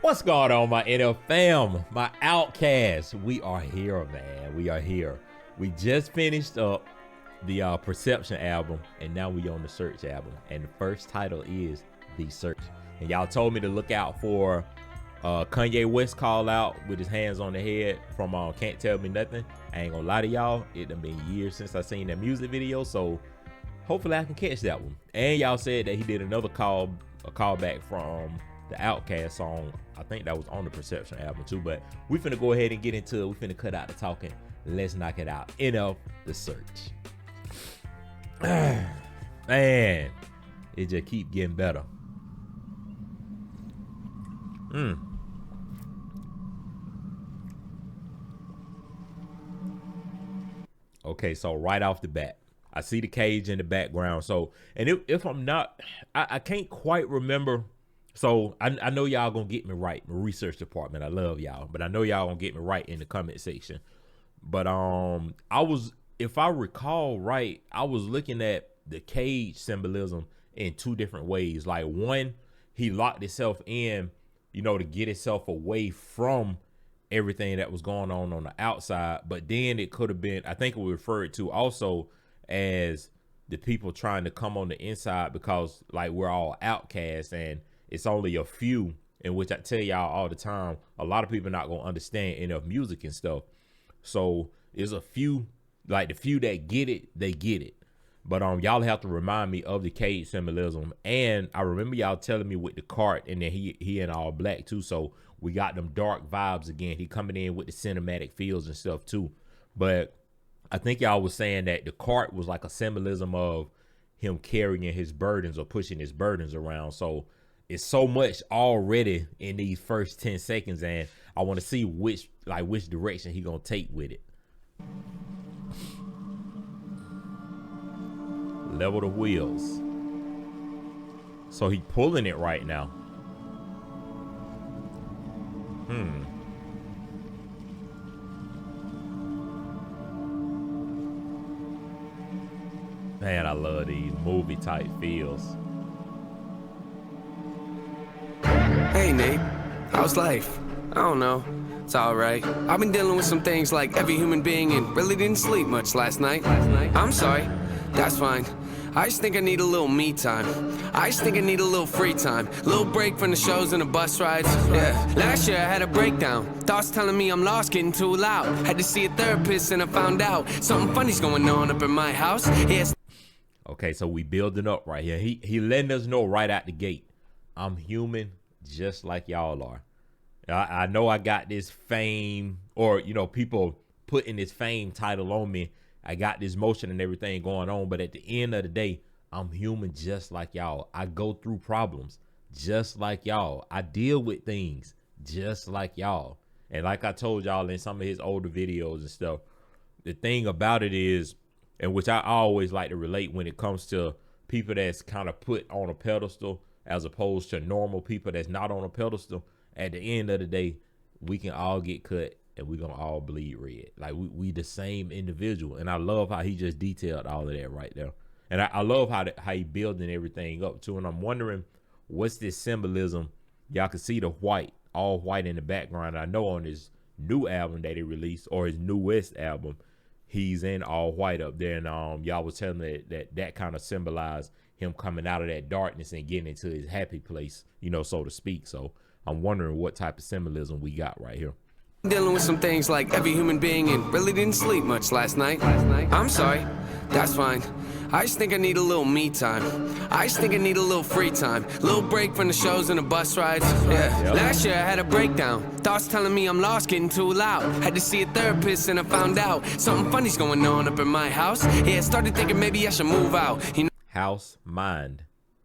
What's going on, my NF fam, my outcasts? We are here, man. We are here. We just finished up the Perception album, and now we on the Search album. And the first title is The Search. And y'all told me to look out for Kanye West call out with his hands on the head from Can't Tell Me Nothing. I ain't gonna lie to y'all, it done been years since I seen that music video, so hopefully I can catch that one. And y'all said that he did another callback from the Outcast song. I think that was on the Perception album too, but we finna go ahead and get into it. We finna cut out the talking. Let's knock it out. NF The Search. Man, it just keep getting better. Okay, so right off the bat, I see the cage in the background. So, and if I'm not, I can't quite remember. So I know y'all gonna get me right. My research department, I love y'all, but I know y'all gonna get me right in the comment section. But if I recall right, I was looking at the cage symbolism in two different ways. Like one, he locked himself in, to get himself away from everything that was going on the outside. But then it could have been, I think it was referred to also as the people trying to come on the inside, because like we're all outcasts and it's only a few, in which I tell y'all all the time, a lot of people not gonna understand enough music and stuff. So there's a few, like the few that get it, they get it. But y'all have to remind me of the cage symbolism. And I remember y'all telling me with the cart, and then he in all black too. So we got them dark vibes again. He coming in with the cinematic feels and stuff too. But I think y'all was saying that the cart was like a symbolism of him carrying his burdens or pushing his burdens around. So it's so much already in these first 10 seconds, and I want to see which direction he gonna take with it. Level the wheels. So he pulling it right now. Man, I love these movie type feels. Hey Nate, how's life? I don't know, it's alright. I've been dealing with some things like every human being and really didn't sleep much last night. I'm sorry, that's fine. I just think I need a little me time. I just think I need a little free time. Little break from the shows and the bus rides. Yeah, last year I had a breakdown. Thoughts telling me I'm lost, getting too loud. Had to see a therapist and I found out something funny's going on up in my house. Yes. Okay, so we building up right here. He letting us know right out the gate, I'm human just like y'all are. I know I got this fame, or people putting this fame title on me. I got this motion and everything going on, but at the end of the day, I'm human just like y'all. I go through problems just like y'all. I deal with things just like y'all. And like I told y'all in some of his older videos and stuff, the thing about it is, and which I always like to relate when it comes to people that's kind of put on a pedestal as opposed to normal people that's not on a pedestal, at the end of the day, we can all get cut and we're gonna all bleed red. Like we the same individual. And I love how he just detailed all of that right there. And I love how he building everything up too. And I'm wondering what's this symbolism. Y'all can see the white, all white in the background. I know on his new album that he released, or his newest album, he's in all white up there. And y'all was telling me that kind of symbolized him coming out of that darkness and getting into his happy place, so to speak. So I'm wondering what type of symbolism we got right here. Dealing with some things like every human being and really didn't sleep much last night. I'm sorry, that's fine. I just think I need a little me time. I just think I need a little free time. Little break from the shows and the bus rides. Yeah, last year I had a breakdown. Thoughts telling me I'm lost, getting too loud. Had to see a therapist and I found out something funny's going on up in my house. Yeah, started thinking maybe I should move out. House, mind.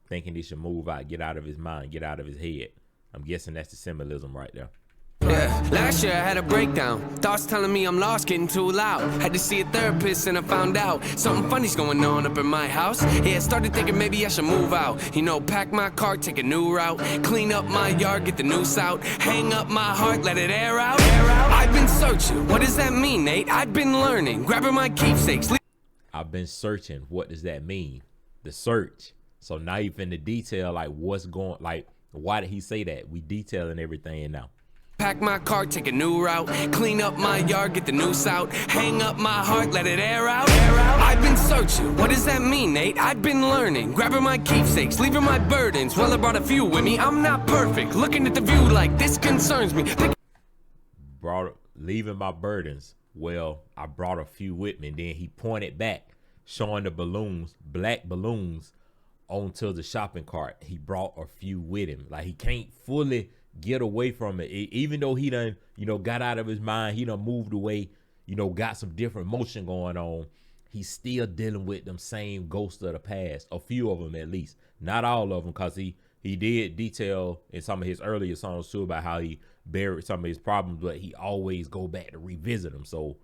Thinking he should move out, get out of his mind, get out of his head. I'm guessing that's the symbolism right there. Yeah, last year I had a breakdown. Thoughts telling me I'm lost, getting too loud. Had to see a therapist and I found out something funny's going on up in my house. Yeah, started thinking maybe I should move out. Pack my car, take a new route. Clean up my yard, get the noose out. Hang up my heart, let it air out. I've been searching, what does that mean, Nate? I've been learning, grabbing my keepsakes. I've been searching, what does that mean? The search. So now you finna detail like Why did he say that? We detailing everything now. Pack my car, take a new route. Clean up my yard, get the noose out. Hang up my heart, let it air out. I've been searching, what does that mean, Nate? I've been learning, grabbing my keepsakes, leaving my burdens. Well, I brought a few with me, I'm not perfect. Looking at the view like this concerns me. Leaving my burdens. Well, I brought a few with me. And then he pointed back, showing the balloons, black balloons, onto the shopping cart. He brought a few with him. Like, he can't fully get away from it. Even though he done, got out of his mind, he done moved away, got some different motion going on. He's still dealing with them same ghosts of the past, a few of them at least, not all of them, because he did detail in some of his earlier songs too about how he buried some of his problems, but he always go back to revisit them. So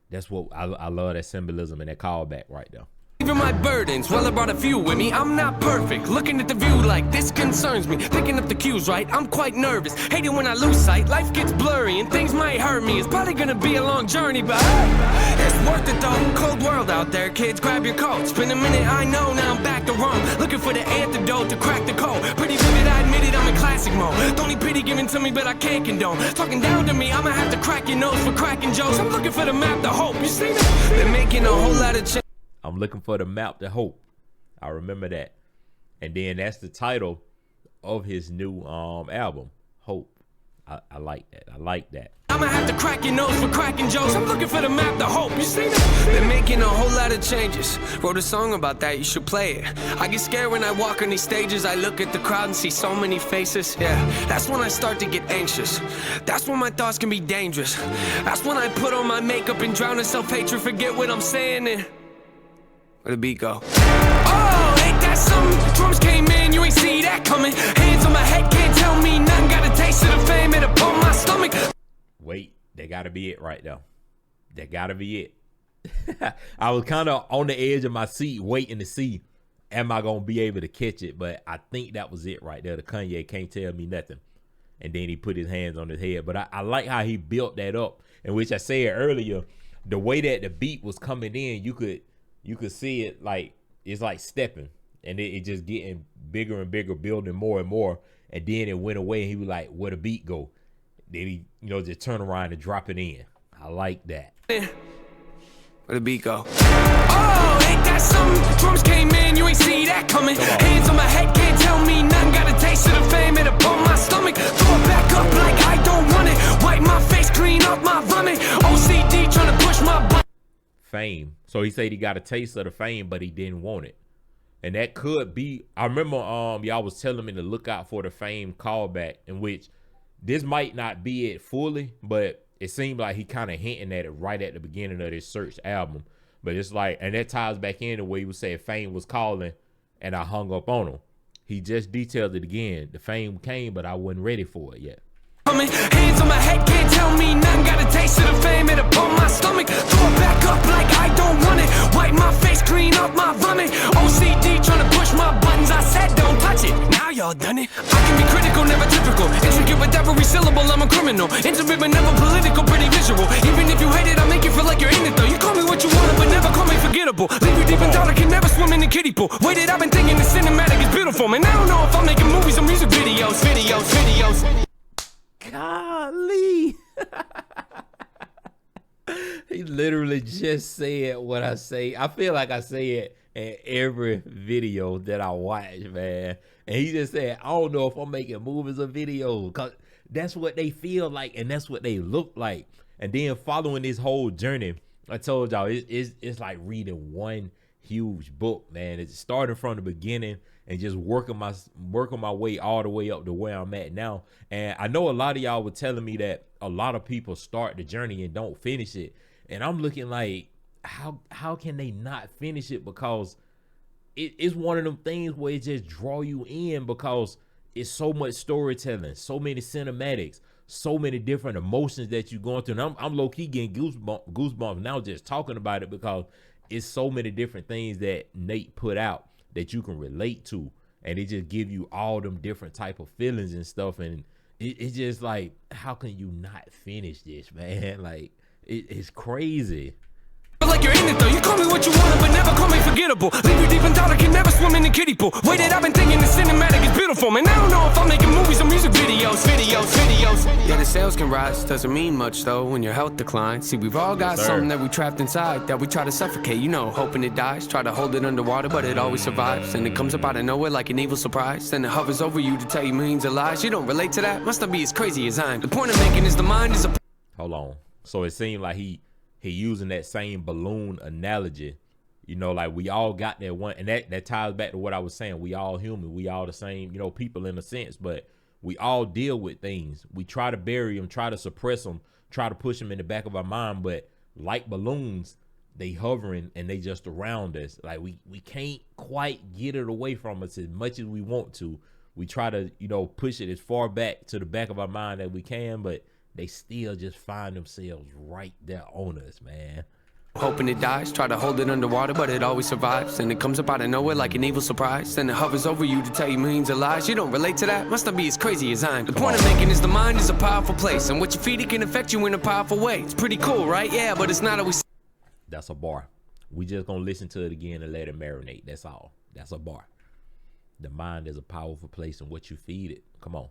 that's what I love, that symbolism and that callback right there. Leaving my burdens, well, I brought a few with me. I'm not perfect, looking at the view like this concerns me. Picking up the cues right, I'm quite nervous. Hating when I lose sight, life gets blurry and things might hurt me. It's probably gonna be a long journey, but hey, it's worth it though. Cold world out there, kids, grab your coats. Been a minute, I know, now I'm back to Rome. Looking for the antidote to crack the code. Pretty vivid, I admit it, I'm in classic mode. Don't need pity given to me, but I can't condone. Talking down to me, I'ma have to crack your nose for cracking jokes. I'm looking for the map to hope, you see that? They're making a whole lot of change. I'm looking for the map to hope. I remember that. And then that's the title of his new album, Hope. I like that. I like that. I'ma have to crack your nose for cracking jokes. I'm looking for the map to hope. You see that? They're making a whole lot of changes. Wrote a song about that, you should play it. I get scared when I walk on these stages. I look at the crowd and see so many faces. Yeah, that's when I start to get anxious. That's when my thoughts can be dangerous. That's when I put on my makeup and drown in self-hatred. Forget what I'm saying and where the beat go? Oh, ain't that something? Drums came in, you ain't see that coming. Hands on my head, can't tell me nothing. Got a taste of the fame, it upon my stomach. Wait, that gotta be it right there. That gotta be it. I was kind of on the edge of my seat waiting to see, am I gonna be able to catch it? But I think that was it right there. The Kanye Can't Tell Me Nothing. And then he put his hands on his head. But I like how he built that up, in which I said earlier, the way that the beat was coming in, you could see it like it's like stepping, and it just getting bigger and bigger, building more and more, and then it went away and he was like, where the beat go? Then he just turn around and drop it in. I like that. Where the beat go? Oh, ain't that something? Drums came in, you ain't see that coming. Hands on my head, can't tell me nothing. Got a taste of the fame, it upon my stomach. Throw it back up like I don't want it. Wipe my face, clean up my vomit. OCD trying to push my butt. Fame. So he said he got a taste of the fame, but he didn't want it. And that could be, I remember y'all was telling me to look out for the fame callback, in which this might not be it fully, but it seemed like he kind of hinting at it right at the beginning of this Search album. But it's like, and that ties back in the way he was saying fame was calling and I hung up on him. He just detailed it again. The fame came, but I wasn't ready for it yet. Hands on my head, can't tell me nothing. Got a taste of the fame, it upon my stomach. Throw it back up like I don't want it. Wipe my face, clean up my vomit. OCD trying to push my buttons. I said don't touch it. Now y'all done it. I can be critical, never typical. Intricate with every syllable, I'm a criminal. Intimate but never political, pretty visual. Even if you hate it, I make you feel like you're in it though. You call me what you want, but never call me forgettable. Leave you deep in thought, I can never swim in the kiddie pool. Waited, I've been thinking the cinematic is beautiful. Man, I don't know if I'm making movies or music videos. Golly. He literally just said what I say. I feel like I say it in every video that I watch, man. And he just said, I don't know if I'm making movies or videos, because that's what they feel like and that's what they look like. And then following this whole journey, I told y'all, it's like reading one huge book, man. It's starting from the beginning and just working my way all the way up to where I'm at now. And I know a lot of y'all were telling me that a lot of people start the journey and don't finish it. And I'm looking like, how can they not finish it? Because it's one of them things where it just draw you in, because it's so much storytelling, so many cinematics, so many different emotions that you're going through. And I'm low-key getting goosebumps now just talking about it, because it's so many different things that Nate put out that you can relate to, and it just give you all them different type of feelings and stuff. And it's just like, how can you not finish this, man? Like, it's crazy. like you're in it though. You call me what you want, but never call me forgettable. Leave you deep in thought, I can never swim in the kiddie pool. Wait, I've been thinking the cinematic is beautiful, man. I don't know if I'm making movies or music videos. Yeah, the sales can rise, doesn't mean much though when your health declines. See, we've all got something that we trapped inside that we try to suffocate. You know, hoping it dies, try to hold it underwater, but it always survives. And it comes up out of nowhere like an evil surprise. Then it hovers over you to tell you millions of lies. You don't relate to that? Must not be as crazy as I'm. The point I'm making is the mind is a... Hold on. So it seemed like he using that same balloon analogy. You know, like we all got that one, and that ties back to what I was saying. We all human. We all the same, you know, people in a sense, but we all deal with things. We try to bury them, try to suppress them, try to push them in the back of our mind, but like balloons, they hovering and they just around us. Like we can't quite get it away from us as much as we want to. We try to, you know, push it as far back to the back of our mind that we can, but they still just find themselves right there on us, man. Hoping it dies, try to hold it underwater, but it always survives. And it comes up out of nowhere like an evil surprise. Then it hovers over you to tell you millions of lies. You don't relate to that? Must not be as crazy as I'm. The point I'm making is the mind is a powerful place, and what you feed it can affect you in a powerful way. It's pretty cool, right? Yeah, but it's not always... That's a bar. We just gonna listen to it again and let it marinate. That's all. That's a bar. The mind is a powerful place, and what you feed it. Come on.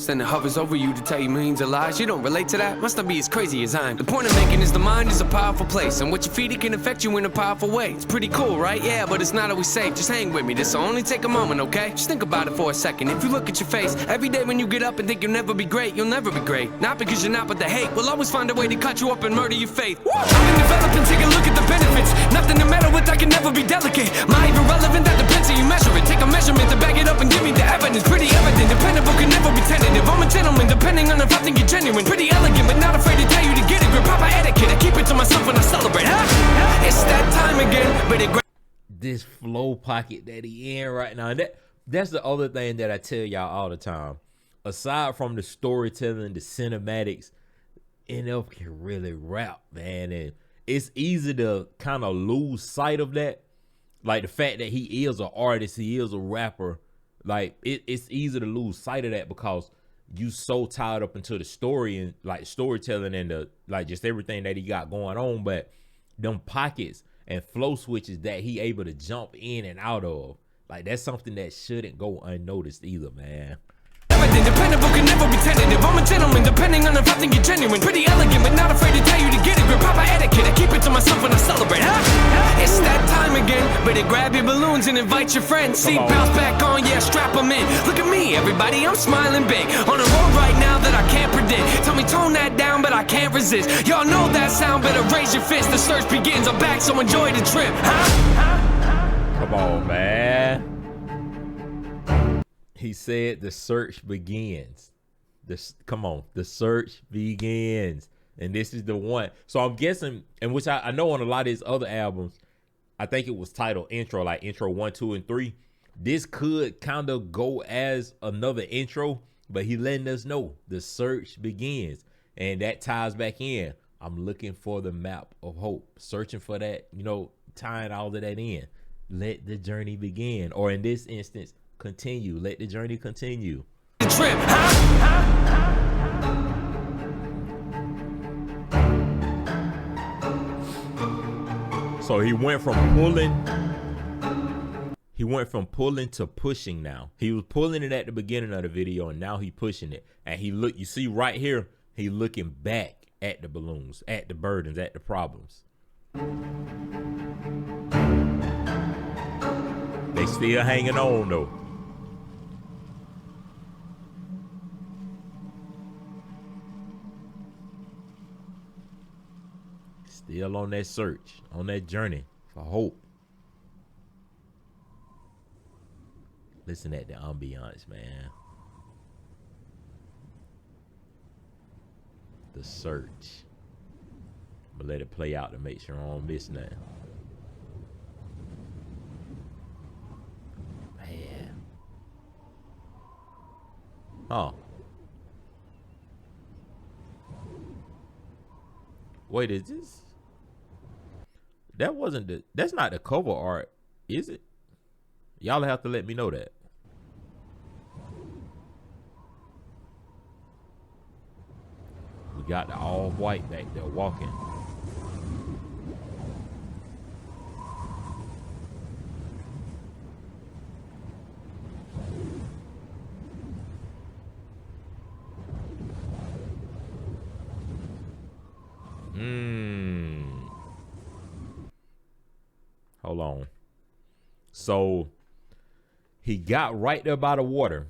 Then it hovers over you to tell you millions of lies. You don't relate to that? Must not be as crazy as I'm. The point I'm making is the mind is a powerful place, and what you feed it can affect you in a powerful way. It's pretty cool, right? Yeah, but it's not always safe. Just hang with me. This'll only take a moment, okay? Just think about it for a second. If you look at your face every day when you get up and think you'll never be great, you'll never be great. Not because you're not, but the hate will always find a way to cut you up and murder your faith. I've been developing, take a look at the benefits. Nothing to meddle with, I can never be delicate. My irrelevant, that depends how you measure it. Take a measurement to back it up and give me the evidence. Pretty evident, dependable, can never be tentative. I'm a gentleman, depending on if I think you're genuine. Pretty elegant, but not afraid to tell you to get it. Grip proper etiquette, I keep it to myself when I celebrate. It's that time again, but it... This flow pocket that he in right now, that's the other thing that I tell y'all all the time. Aside from the storytelling, the cinematics, NF can really rap, man, and it's easy to kind of lose sight of that. Like the fact that he is an artist, he is a rapper. Like it's easy to lose sight of that because you so tied up into the story and like storytelling and the like just everything that he got going on. But them pockets and flow switches that he able to jump in and out of, like that's something that shouldn't go unnoticed either, man. Dependable, can never be tentative. I'm a gentleman, depending on if I think you're genuine. Pretty elegant, but not afraid to tell you to get it. Grip proper etiquette, I keep it to myself when I celebrate. It's that time again, better grab your balloons and invite your friends. See, bounce back on, yeah, strap them in. Look at me, everybody, I'm smiling big. On a road right now that I can't predict. Tell me tone that down, but I can't resist. Y'all know that sound, better raise your fist. The search begins, I'm back, so enjoy the trip. Come on, man. He said the search begins. Come on, the search begins. And this is the one. So I'm guessing, and which I know on a lot of his other albums, I think it was titled intro, like intro 1, 2, and 3. This could kind of go as another intro, but he letting us know the search begins. And that ties back in. I'm looking for the map of hope, searching for that, you know, tying all of that in. Let the journey begin. Or in this instance, continue. Let the journey continue. Trip. So he went from pulling to pushing now. He was pulling it at the beginning of the video and now he pushing it. And you see right here, he looking back at the balloons, at the burdens, at the problems. They still hanging on though. Still on that search, on that journey for hope. Listen at the ambiance, man. The search. I'm gonna let it play out to make sure I don't miss nothing. Man. Oh. Wait, is this? That's not the cover art, is it? Y'all have to let me know that. We got the all white back there walking. Mm. Hold on. So he got right there by the water,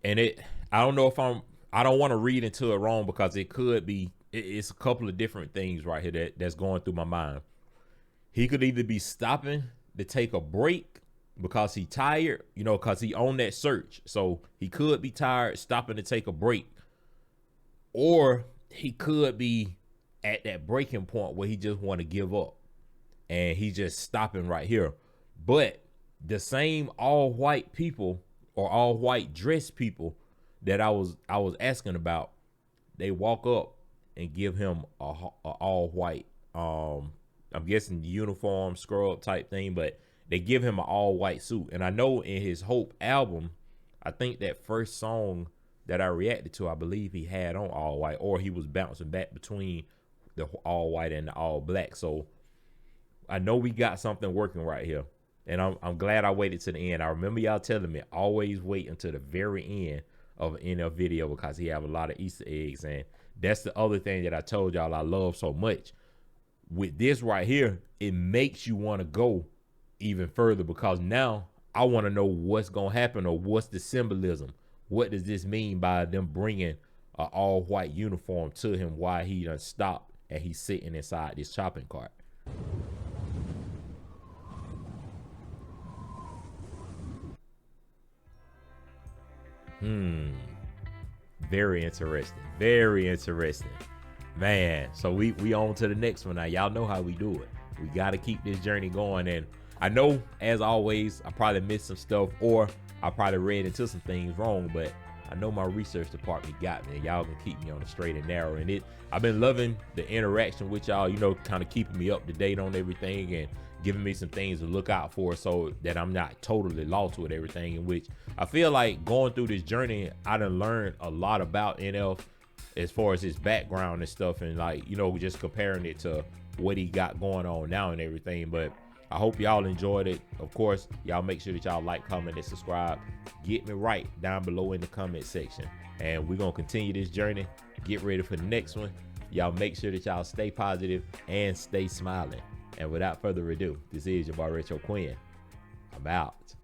and I don't know if I don't want to read into it wrong because it could be. It's a couple of different things right here that's going through my mind. He could either be stopping to take a break because he tired, because he on that search. So he could be tired, stopping to take a break, or he could be at that breaking point where he just want to give up, and he just stopping right here. But the same all white people or all white dressed people that I was asking about, they walk up and give him a all white, I'm guessing uniform scrub type thing, but they give him an all white suit. And I know in his Hope album, I think that first song that I reacted to, I believe he had on all white, or he was bouncing back between the all white and the all black. So I know we got something working right here, and I'm glad I waited to the end. I remember y'all telling me always wait until the very end of an NF video because he have a lot of Easter eggs, and that's the other thing that I told y'all I love so much. With this right here, it makes you want to go even further because now I want to know what's gonna happen or what's the symbolism. What does this mean by them bringing an all white uniform to him while he done stopped and he's sitting inside this shopping cart? Very interesting. Very interesting. Man, so we on to the next one now. Y'all know how we do it. We got to keep this journey going. And I know, as always, I probably missed some stuff or I probably read into some things wrong, but I know my research department got me, and y'all can keep me on the straight and narrow. And I've been loving the interaction with y'all, kind of keeping me up to date on everything and giving me some things to look out for so that I'm not totally lost with everything, in which I feel like going through this journey, I done learned a lot about NF as far as his background and stuff, and just comparing it to what he got going on now and everything. But I hope y'all enjoyed it. Of course, y'all make sure that y'all like, comment, and subscribe. Get me right down below in the comment section, and we're gonna continue this journey. Get ready for the next one. Y'all make sure that y'all stay positive and stay smiling. And without further ado, this is your boy Retro Quin. I'm out.